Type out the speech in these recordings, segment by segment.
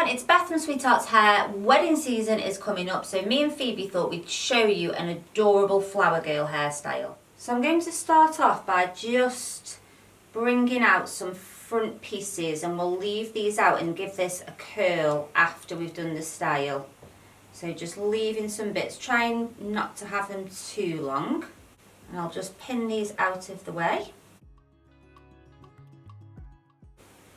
it's Beth from Sweetheart's Hair. Wedding season is coming up, so me and Phoebe thought we'd show you an adorable flower girl hairstyle. So I'm going to start off by just bringing out some front pieces, and we'll leave these out and give this a curl after we've done the style. So just leaving some bits, trying not to have them too long. And I'll just pin these out of the way.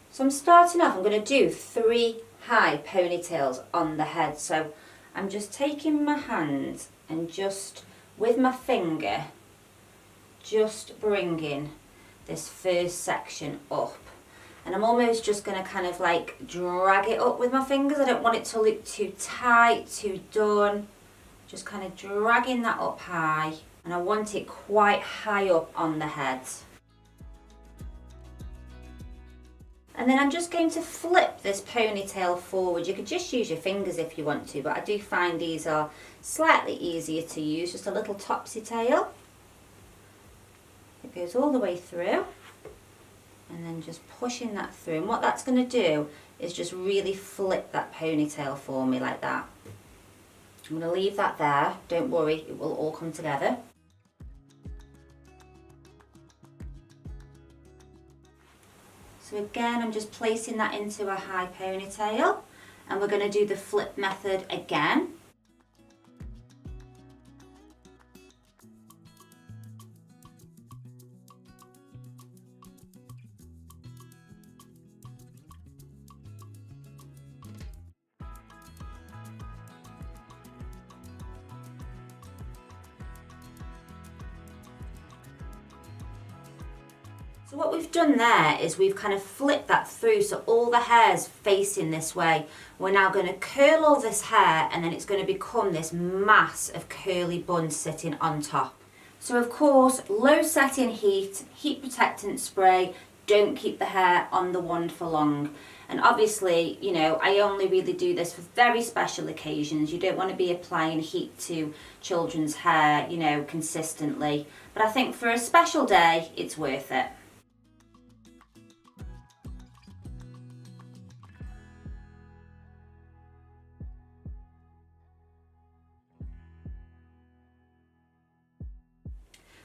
So I'm starting off, I'm going to do 3 high ponytails on the head. So I'm just taking my hand and just with my finger, just bringing this first section up. And I'm almost just going to kind of like drag it up with my fingers. I don't want it to look too tight, too done. Just kind of dragging that up high. And I want it quite high up on the head. And then I'm just going to flip this ponytail forward. You could just use your fingers if you want to, but I do find these are slightly easier to use. Just a little topsy tail. It goes all the way through. And then just pushing that through. And what that's going to do is just really flip that ponytail for me like that. I'm going to leave that there. Don't worry, it will all come together. So again, I'm just placing that into a high ponytail, and we're going to do the flip method again. So what we've done there is we've kind of flipped that through so all the hair's facing this way. We're now going to curl all this hair, and then it's going to become this mass of curly buns sitting on top. So of course, low setting heat, heat protectant spray, don't keep the hair on the wand for long. And obviously, you know, I only really do this for very special occasions. You don't want to be applying heat to children's hair, you know, consistently. But I think for a special day, it's worth it.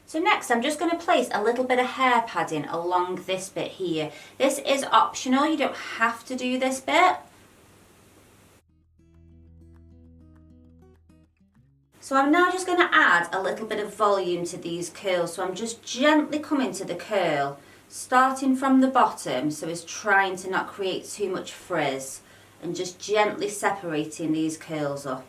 So next I'm just going to place a little bit of hair padding along this bit here. This is optional, you don't have to do this bit. So I'm now just going to add a little bit of volume to these curls. So I'm just gently coming to the curl, starting from the bottom, so it's trying to not create too much frizz, and just gently separating these curls up.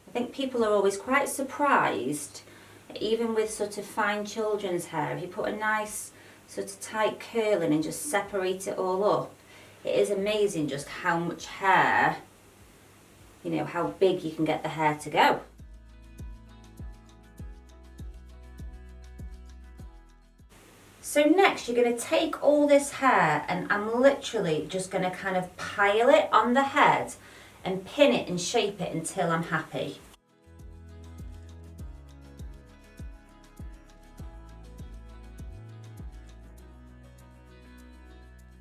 I think people are always quite surprised, even with sort of fine children's hair, if you put a nice sort of tight curl in and just separate it all up, it is amazing just how much hair, you know, how big you can get the hair to go. So next you're going to take all this hair, and I'm literally just going to kind of pile it on the head and pin it and shape it until I'm happy.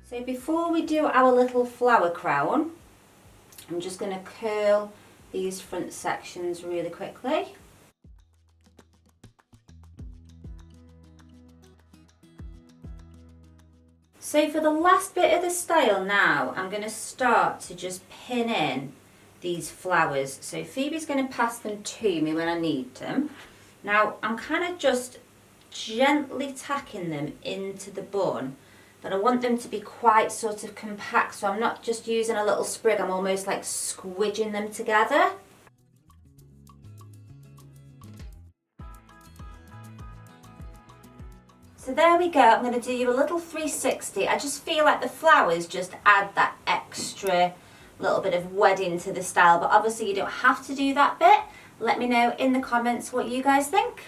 So before we do our little flower crown, I'm just going to curl these front sections really quickly. So for the last bit of the style now, I'm going to start to just pin in these flowers. So Phoebe's going to pass them to me when I need them. Now I'm kind of just gently tacking them into the bun, but I want them to be quite sort of compact, so I'm not just using a little sprig, I'm almost like squidging them together. So there we go, I'm going to do you a little 360. I just feel like the flowers just add that extra little bit of wedding to the style, but obviously you don't have to do that bit. Let me know in the comments what you guys think.